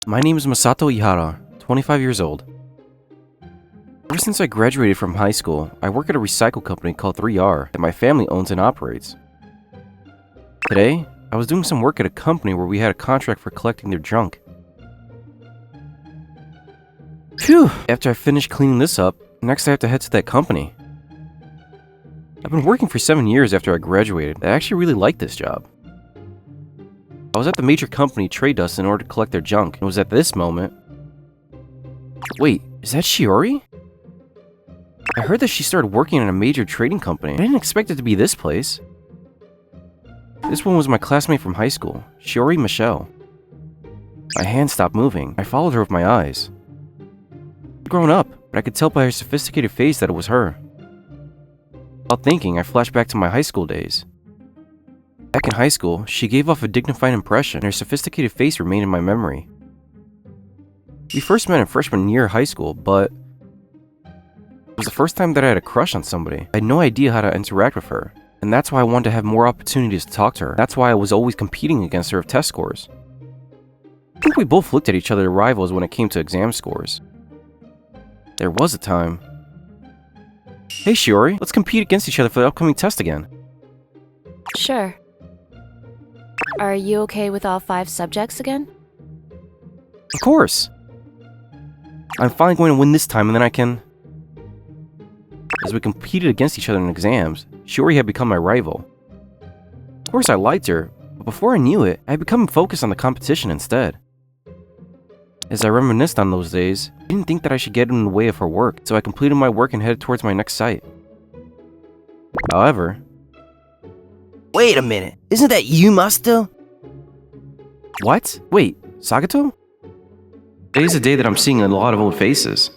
My name is Masato Ihara, 25 years old. Ever since I graduated from high school, I work at a recycle company called 3R that my family owns and operates. Today, I was doing some work at a company where we had a contract for collecting their junk. Phew! After I finish cleaning this up, next I have to head to that company. I've been working for 7 years after I graduated. I actually really like this job. I was at the major company Trade Dust in order to collect their junk, and it was at this moment... Wait, is that Shiori? I heard that she started working in a major trading company. I didn't expect it to be this place. This one was my classmate from high school, Shiori Michelle. My hand stopped moving. I followed her with my eyes. She'd grown up, but I could tell by her sophisticated face that it was her. While thinking, I flashed back to my high school days. Back in high school, she gave off a dignified impression, and her sophisticated face remained in my memory. We first met in freshman year of high school, but it was the first time that I had a crush on somebody. I had no idea how to interact with her, and that's why I wanted to have more opportunities to talk to her. That's why I was always competing against her with test scores. I think we both looked at each other as rivals when it came to exam scores. There was a time. Hey Shiori, let's compete against each other for the upcoming test again. Sure. Are you okay with all 5 subjects again? Of course! I'm finally going to win this time and then I can... As we competed against each other in exams, Shiori had become my rival. Of course I liked her, but before I knew it, I had become focused on the competition instead. As I reminisced on those days, I didn't think that I should get in the way of her work, so I completed my work and headed towards my next site. However... Wait a minute, isn't that you, Masato? What? Wait, Sagato? Today's a day that I'm seeing a lot of old faces.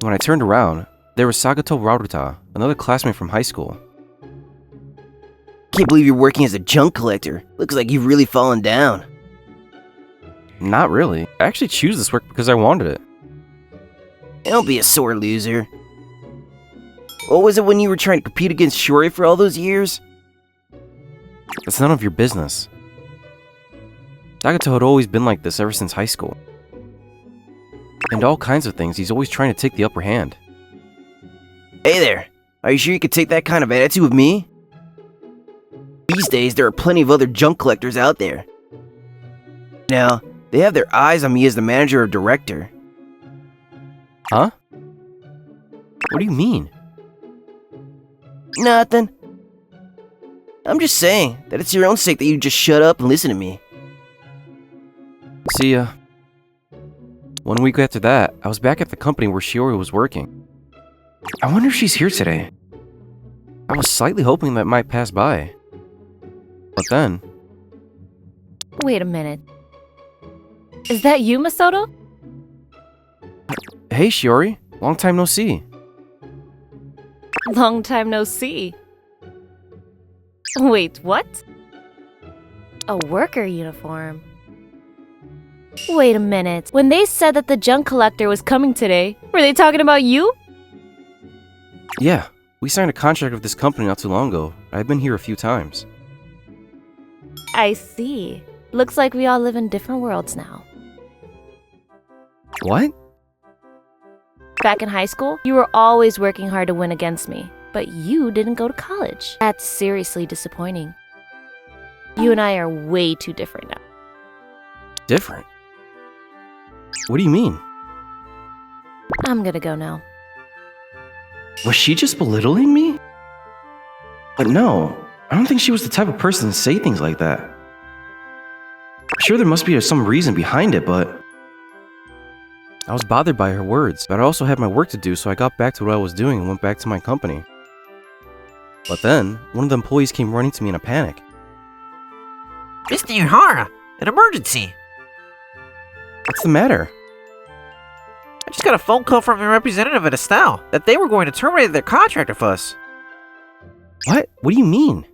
When I turned around, there was Sagato Raruta, another classmate from high school. Can't believe you're working as a junk collector. Looks like you've really fallen down. Not really. I actually choose this work because I wanted it. Don't be a sore loser. What was it when you were trying to compete against Shiori for all those years? It's none of your business. Sagato had always been like this ever since high school. And all kinds of things, he's always trying to take the upper hand. Hey there, are you sure you could take that kind of attitude with me? These days, there are plenty of other junk collectors out there. Now, they have their eyes on me as the manager or director. Huh? What do you mean? Nothing. I'm just saying that it's your own sake that you just shut up and listen to me. See ya. 1 week after that, I was back at the company where Shiori was working. I wonder if she's here today. I was slightly hoping that might pass by. But then... Wait a minute. Is that you, Masato? Hey Shiori, long time no see. Long time no see. Wait, what? A worker uniform. Wait a minute. When they said that the junk collector was coming today, were they talking about you? Yeah, we signed a contract with this company not too long ago. I've been here a few times. I see. Looks like we all live in different worlds now. What? Back in high school, you were always working hard to win against me, but you didn't go to college. That's seriously disappointing. You and I are way too different now. Different? What do you mean? I'm gonna go now. Was she just belittling me? But no, I don't think she was the type of person to say things like that. I'm sure there must be some reason behind it, but... I was bothered by her words, but I also had my work to do, so I got back to what I was doing and went back to my company. But then, one of the employees came running to me in a panic. Mr. Ihara, an emergency! What's the matter? I just got a phone call from a representative at Estelle that they were going to terminate their contract with us. What? What do you mean?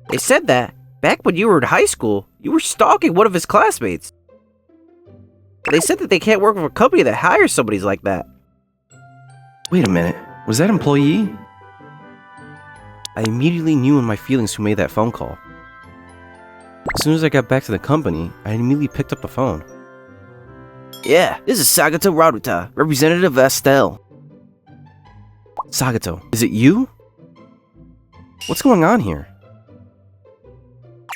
They said that, back when you were in high school, you were stalking one of his classmates. They said that they can't work with a company that hires somebody like that. Wait a minute, was that employee? I immediately knew in my feelings who made that phone call. As soon as I got back to the company, I immediately picked up the phone. Yeah, this is Sagato Raruta, representative of Estelle. Sagato, is it you? What's going on here?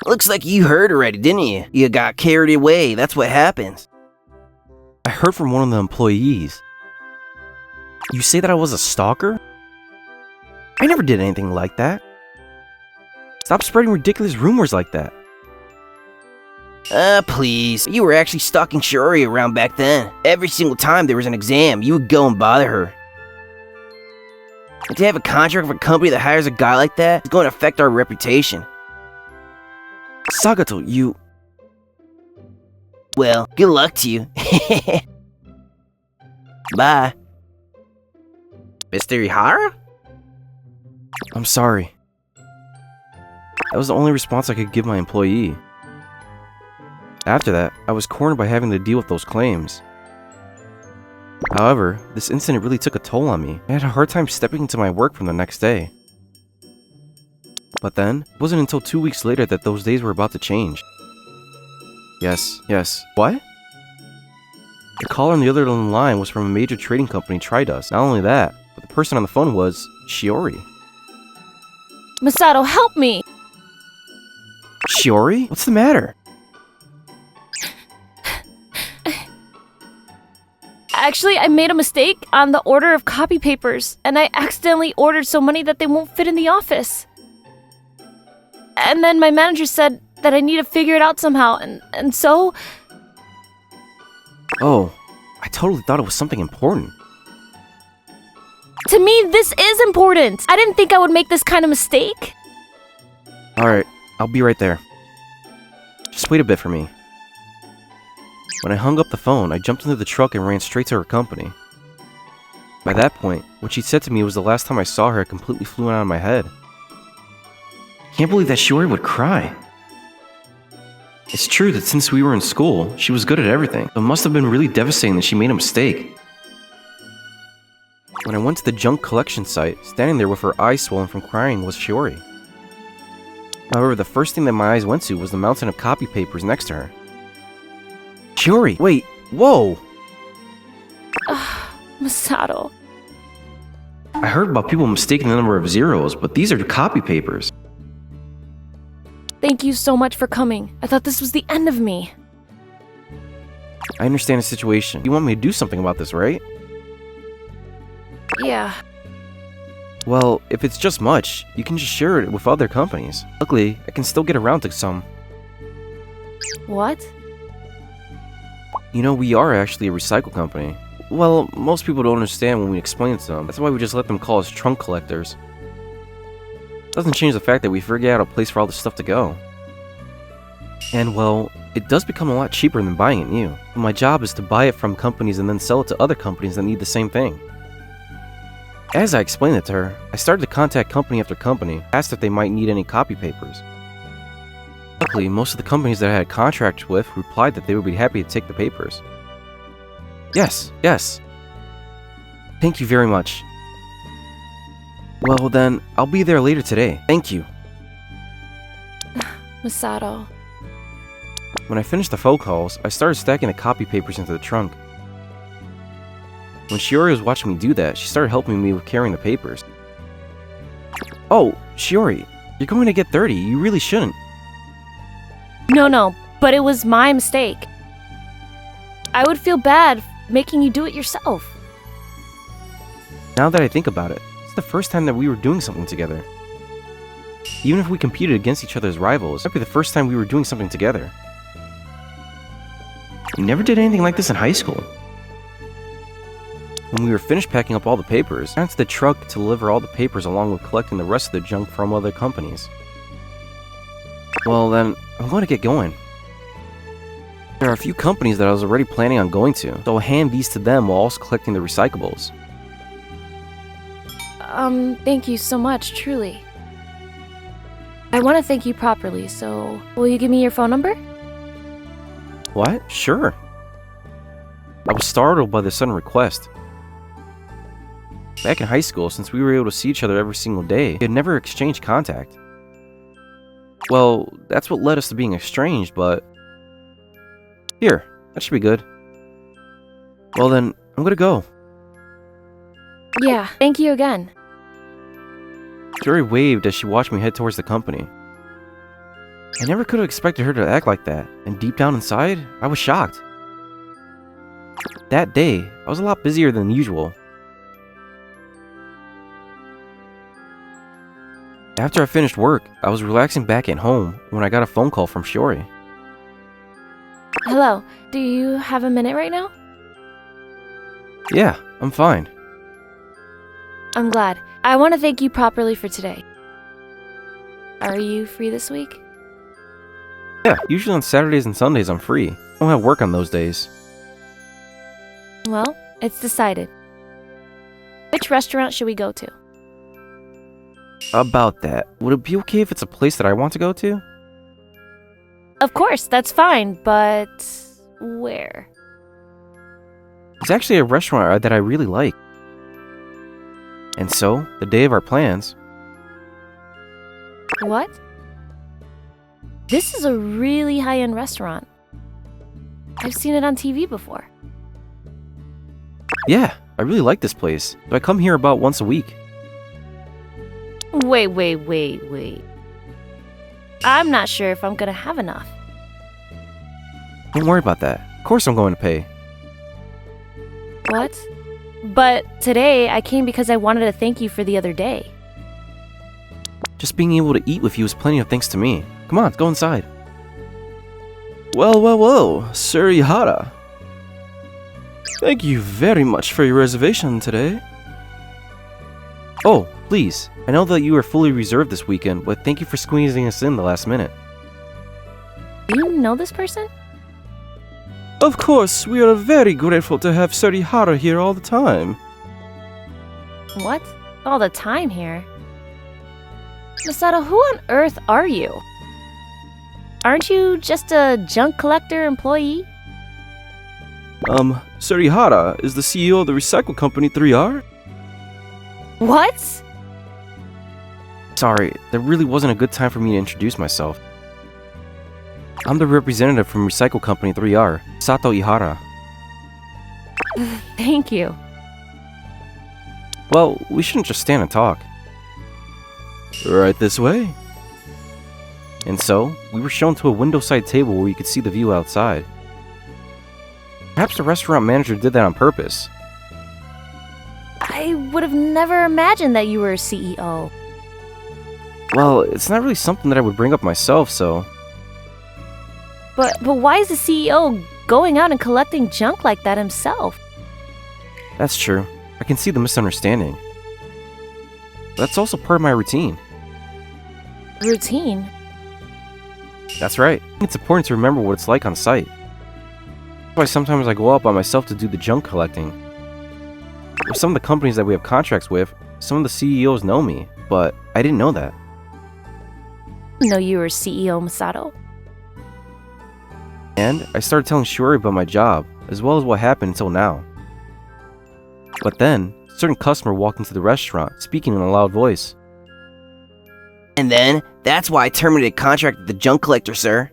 Looks like you heard already, didn't you? You got carried away, that's what happens. I heard from one of the employees. You say that I was a stalker? I never did anything like that. Stop spreading ridiculous rumors like that. Please. You were actually stalking Shiori around back then. Every single time there was an exam, you would go and bother her. And to have a contract with a company that hires a guy like that is going to affect our reputation. Sagato, you... Well, good luck to you. Bye. Mr. Ihara? I'm sorry. That was the only response I could give my employee. After that, I was cornered by having to deal with those claims. However, this incident really took a toll on me. I had a hard time stepping into my work from the next day. But then, it wasn't until 2 weeks later that those days were about to change. Yes. What? The caller on the other end of the line was from a major trading company, Tridus. Not only that, but the person on the phone was Shiori. Masato, help me! Shiori? What's the matter? Actually, I made a mistake on the order of copy papers, and I accidentally ordered so many that they won't fit in the office. And then my manager said that I need to figure it out somehow, and so... Oh, I totally thought it was something important. To me, this is important! I didn't think I would make this kind of mistake. Alright, I'll be right there. Just wait a bit for me. When I hung up the phone, I jumped into the truck and ran straight to her company. By that point, what she said to me was the last time I saw her, it completely flew out of my head. Can't believe that Shiori would cry. It's true that since we were in school, she was good at everything, but it must have been really devastating that she made a mistake. When I went to the junk collection site, standing there with her eyes swollen from crying was Shiori. However, the first thing that my eyes went to was the mountain of copy papers next to her. Shiori, wait, whoa! Masato. I heard about people mistaking the number of zeros, but these are copy papers. Thank you so much for coming. I thought this was the end of me. I understand the situation. You want me to do something about this, right? Yeah. Well, if it's just much, you can just share it with other companies. Luckily, I can still get around to some. What? You know, we are actually a recycle company. Well, most people don't understand when we explain it to them. That's why we just let them call us trunk collectors. Doesn't change the fact that we figure out a place for all this stuff to go. And well, it does become a lot cheaper than buying it new. My job is to buy it from companies and then sell it to other companies that need the same thing. As I explained it to her, I started to contact company after company, asked if they might need any copy papers. Luckily, most of the companies that I had contracts with replied that they would be happy to take the papers. Yes. Thank you very much. Well then, I'll be there later today. Thank you. Masato. When I finished the phone calls, I started stacking the copy papers into the trunk. When Shiori was watching me do that, she started helping me with carrying the papers. Oh, Shiori, you're going to get 30. You really shouldn't. No, but it was my mistake. I would feel bad making you do it yourself. Now that I think about it, it's the first time that we were doing something together. Even if we competed against each other as rivals, it might be the first time we were doing something together. We never did anything like this in high school. When we were finished packing up all the papers, I went to the truck to deliver all the papers along with collecting the rest of the junk from other companies. Well then, I'm going to get going. There are a few companies that I was already planning on going to, so I'll hand these to them while also collecting the recyclables. Thank you so much, truly. I want to thank you properly, so will you give me your phone number? What? Sure. I was startled by the sudden request. Back in high school, since we were able to see each other every single day, we had never exchanged contact. Well, that's what led us to being estranged, but... Here, that should be good. Well then, I'm gonna go. Yeah, thank you again. Shiori waved as she watched me head towards the company. I never could have expected her to act like that, and deep down inside, I was shocked. That day, I was a lot busier than usual. After I finished work, I was relaxing back at home when I got a phone call from Shiori. Hello, do you have a minute right now? Yeah, I'm fine. I'm glad. I want to thank you properly for today. Are you free this week? Yeah, usually on Saturdays and Sundays I'm free. I don't have work on those days. Well, it's decided. Which restaurant should we go to? About that, would it be okay if it's a place that I want to go to? Of course, that's fine, but where? It's actually a restaurant that I really like. And so, the day of our plans... What? This is a really high-end restaurant. I've seen it on TV before. Yeah, I really like this place, so I come here about once a week. Wait. I'm not sure if I'm gonna have enough. Don't worry about that. Of course I'm going to pay. What? But today, I came because I wanted to thank you for the other day. Just being able to eat with you is plenty of thanks to me. Come on, go inside. Well, Sir Ihara. Thank you very much for your reservation today. Oh, please. I know that you are fully reserved this weekend, but thank you for squeezing us in the last minute. Do you know this person? Of course, we are very grateful to have Sir Ihara here all the time. What? All the time here? Masato, who on earth are you? Aren't you just a junk collector employee? Sir Ihara is the CEO of the recycle company 3R? What? Sorry, that really wasn't a good time for me to introduce myself. I'm the representative from recycle company 3R, Sato Ihara. Thank you. Well, we shouldn't just stand and talk. Right this way. And so, we were shown to a window-side table where you could see the view outside. Perhaps the restaurant manager did that on purpose. I would have never imagined that you were a CEO. Well, it's not really something that I would bring up myself, so... But why is the CEO going out and collecting junk like that himself? That's true. I can see the misunderstanding. That's also part of my routine. Routine? That's right. It's important to remember what it's like on site. That's why sometimes I go out by myself to do the junk collecting. With some of the companies that we have contracts with, some of the CEOs know me, but I didn't know that. You know you were CEO Masato? And I started telling Shiori about my job, as well as what happened until now. But then, a certain customer walked into the restaurant, speaking in a loud voice. And then, that's why I terminated contract with the junk collector, sir.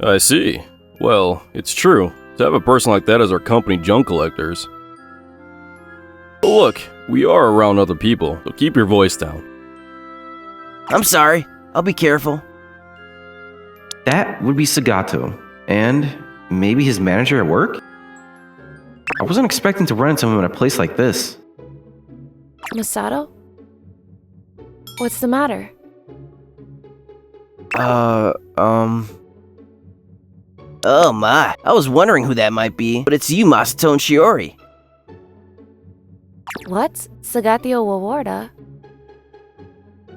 I see. Well, it's true. To have a person like that as our company junk collectors. But look, we are around other people, so keep your voice down. I'm sorry. I'll be careful. That would be Sagato, and maybe his manager at work? I wasn't expecting to run into him in a place like this. Masato? What's the matter? Oh my, I was wondering who that might be, but it's you, Masato and Shiori. What? Sagatio Wawarda?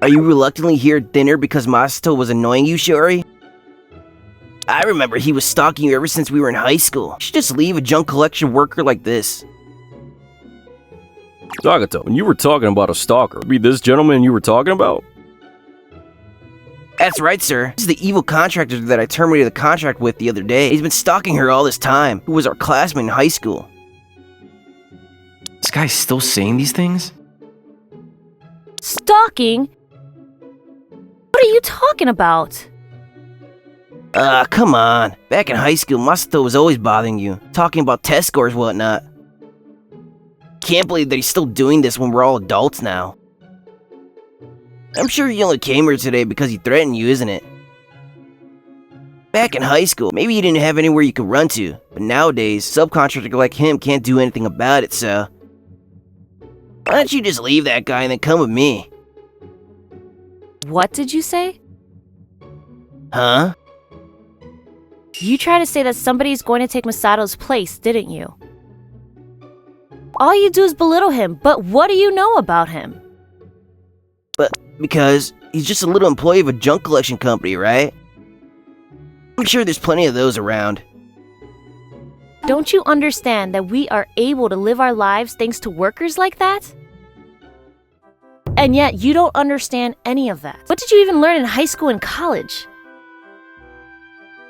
Are you reluctantly here at dinner because Masato was annoying you, Shiori? I remember he was stalking you ever since we were in high school. You should just leave a junk collection worker like this. Sagato, when you were talking about a stalker, would it be this gentleman you were talking about? That's right, sir. This is the evil contractor that I terminated the contract with the other day. He's been stalking her all this time, who was our classmate in high school. This guy's still saying these things? Stalking? What What are you talking about? Come on. Back in high school, Masato was always bothering you, talking about test scores and whatnot. Can't believe that he's still doing this when we're all adults now. I'm sure he only came here today because he threatened you, isn't it? Back in high school, maybe you didn't have anywhere you could run to, but nowadays, subcontractor like him can't do anything about it, so... Why don't you just leave that guy and then come with me? What did you say? Huh? You tried to say that somebody's going to take Masato's place, didn't you? All you do is belittle him, but what do you know about him? Because he's just a little employee of a junk collection company, right? I'm sure there's plenty of those around. Don't you understand that we are able to live our lives thanks to workers like that? And yet, you don't understand any of that. What did you even learn in high school and college?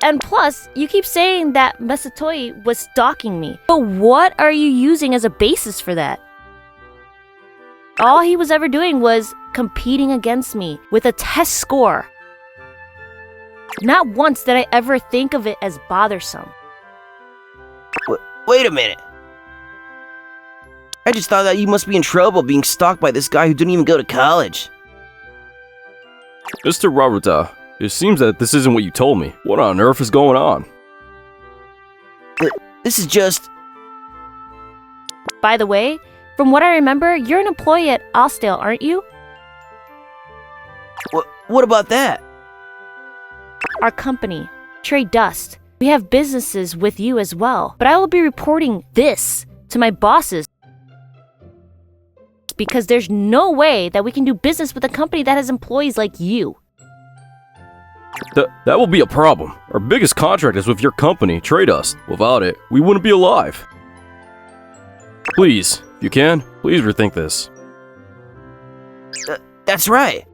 And plus, you keep saying that Masatoi was stalking me. But what are you using as a basis for that? All he was ever doing was competing against me with a test score. Not once did I ever think of it as bothersome. Wait a minute. I just thought that you must be in trouble being stalked by this guy who didn't even go to college. Mr. Raruta, it seems that this isn't what you told me. What on earth is going on? This is just... By the way, from what I remember, you're an employee at Austell, aren't you? What about that? Our company, Trade Dust. We have businesses with you as well, but I will be reporting this to my bosses because there's no way that we can do business with a company that has employees like you. That will be a problem. Our biggest contract is with your company, Trade Dust. Without it, we wouldn't be alive. Please, if you can, please rethink this. That's right.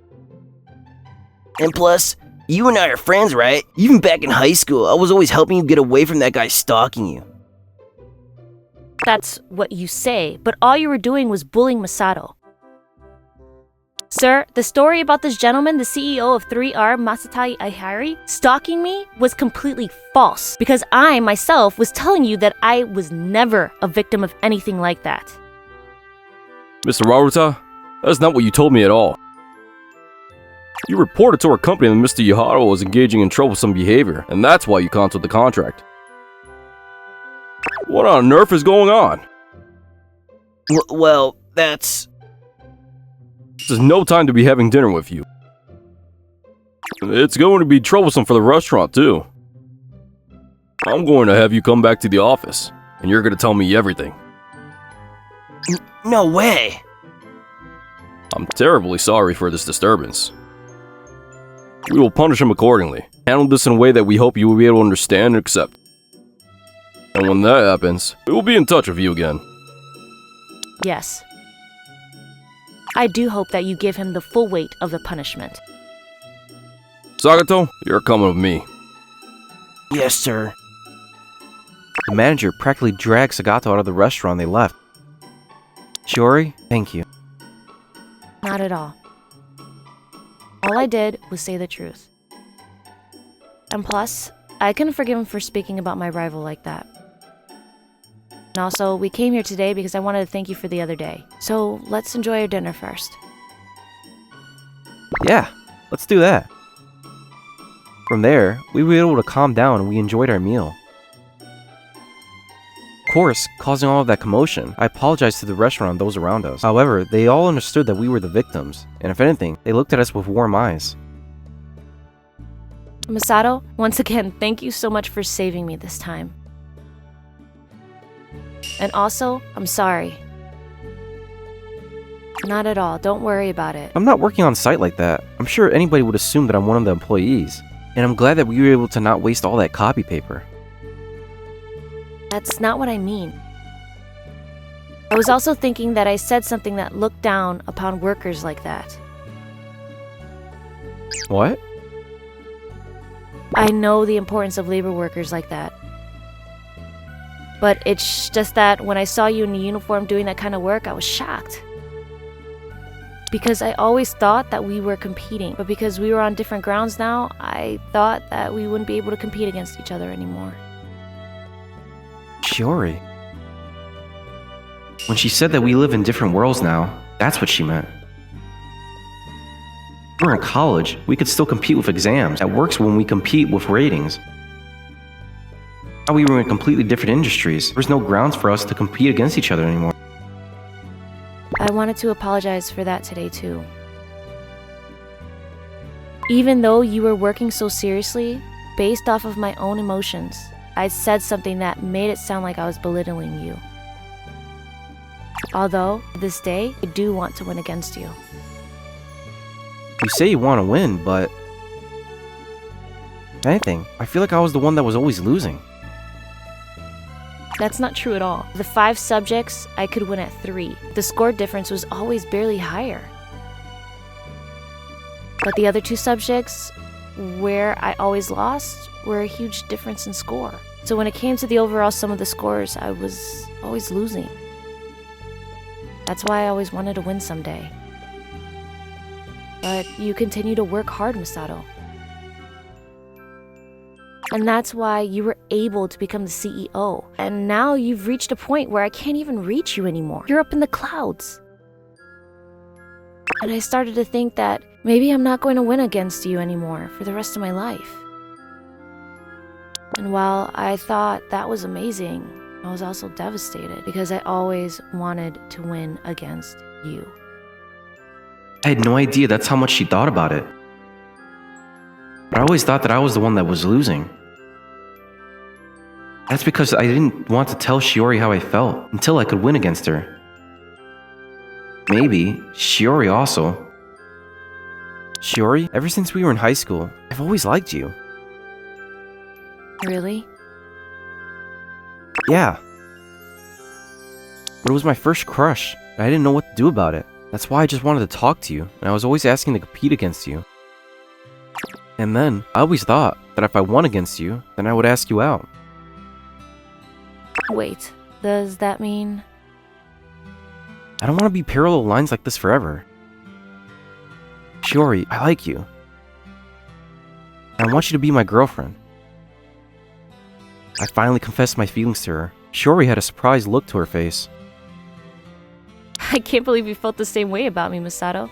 And plus, you and I are friends, right? Even back in high school, I was always helping you get away from that guy stalking you. That's what you say, but all you were doing was bullying Masato. Sir, the story about this gentleman, the CEO of 3R, Masatai Aihari, stalking me was completely false because I, myself, was telling you that I was never a victim of anything like that. Mr. Raruta, that's not what you told me at all. You reported to our company that Mr. Yahara was engaging in troublesome behavior, and that's why you canceled the contract. What on earth is going on? Well, that's... This is no time to be having dinner with you. It's going to be troublesome for the restaurant, too. I'm going to have you come back to the office, and you're going to tell me everything. No way! I'm terribly sorry for this disturbance. We will punish him accordingly. Handle this in a way that we hope you will be able to understand and accept. And when that happens, we will be in touch with you again. Yes. I do hope that you give him the full weight of the punishment. Sagato, you're coming with me. Yes, sir. The manager practically dragged Sagato out of the restaurant they left. Shiori, thank you. Not at all. All I did was say the truth. And plus, I couldn't forgive him for speaking about my rival like that. And also, we came here today because I wanted to thank you for the other day. So, let's enjoy our dinner first. Yeah, let's do that. From there, we were able to calm down and we enjoyed our meal. Of course, causing all of that commotion, I apologized to the restaurant and those around us. However, they all understood that we were the victims, and if anything, they looked at us with warm eyes. Masato, once again, thank you so much for saving me this time. And also, I'm sorry. Not at all, don't worry about it. I'm not working on site like that. I'm sure anybody would assume that I'm one of the employees, and I'm glad that we were able to not waste all that copy paper. That's not what I mean. I was also thinking that I said something that looked down upon workers like that. What? I know the importance of labor workers like that. But it's just that when I saw you in the uniform doing that kind of work, I was shocked. Because I always thought that we were competing, but because we were on different grounds now, I thought that we wouldn't be able to compete against each other anymore. Shiori. When she said that we live in different worlds now, that's what she meant. We're in college, we could still compete with exams. That works when we compete with ratings. Now we were in completely different industries. There's no grounds for us to compete against each other anymore. I wanted to apologize for that today too. Even though you were working so seriously, based off of my own emotions, I said something that made it sound like I was belittling you. Although, this day, I do want to win against you. You say you want to win, but... if anything, I feel like I was the one that was always losing. That's not true at all. The 5 subjects, I could win at 3. The score difference was always barely higher. But the other 2 subjects, where I always lost, were a huge difference in score. So when it came to the overall sum of the scores, I was always losing. That's why I always wanted to win someday. But you continue to work hard, Misato. And that's why you were able to become the CEO. And now you've reached a point where I can't even reach you anymore. You're up in the clouds. And I started to think that maybe I'm not going to win against you anymore for the rest of my life. And while I thought that was amazing, I was also devastated because I always wanted to win against you. I had no idea that's how much she thought about it. But I always thought that I was the one that was losing. That's because I didn't want to tell Shiori how I felt until I could win against her. Maybe Shiori also. Shiori, ever since we were in high school, I've always liked you. Really? Yeah. But it was my first crush, and I didn't know what to do about it. That's why I just wanted to talk to you, and I was always asking to compete against you. And then, I always thought that if I won against you, then I would ask you out. Wait, does that mean... I don't want to be parallel lines like this forever. Shiori, I like you. And I want you to be my girlfriend. I finally confessed my feelings to her. Shiori had a surprised look to her face. I can't believe you felt the same way about me, Misato.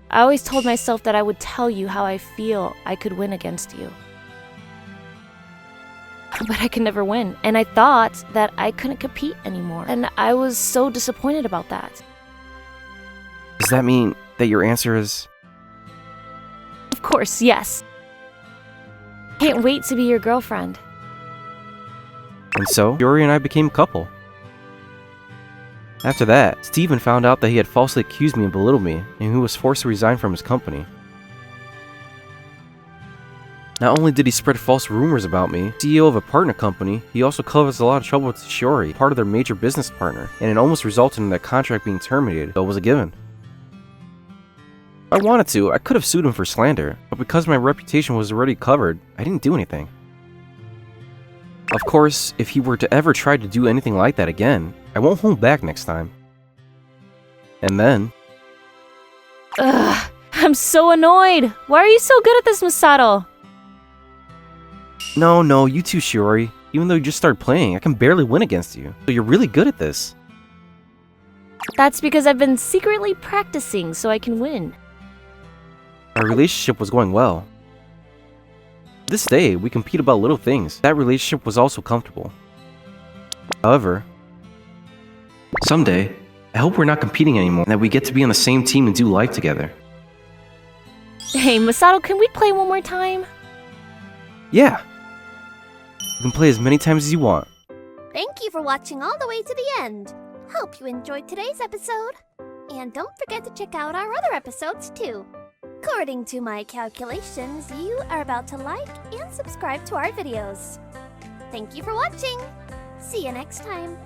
I always told myself that I would tell you how I feel I could win against you. But I could never win, and I thought that I couldn't compete anymore, and I was so disappointed about that. Does that mean that your answer is... Of course, yes. Can't wait to be your girlfriend. And so, Shiori and I became a couple. After that, Steven found out that he had falsely accused me and belittled me, and he was forced to resign from his company. Not only did he spread false rumors about me, CEO of a partner company, he also caused a lot of trouble with Shiori, part of their major business partner, and it almost resulted in that contract being terminated, though it was a given. If I wanted to, I could have sued him for slander, but because my reputation was already covered, I didn't do anything. Of course, if he were to ever try to do anything like that again, I won't hold back next time. And then... Ugh, I'm so annoyed! Why are you so good at this, Misato? No, you too, Shiori. Even though you just started playing, I can barely win against you. So you're really good at this. That's because I've been secretly practicing so I can win. Our relationship was going well. This day, we compete about little things. That relationship was also comfortable. However, someday, I hope we're not competing anymore and that we get to be on the same team and do life together. Hey, Misato, can we play one more time? Yeah! You can play as many times as you want. Thank you for watching all the way to the end. Hope you enjoyed today's episode. And don't forget to check out our other episodes too. According to my calculations, you are about to like and subscribe to our videos. Thank you for watching. See you next time.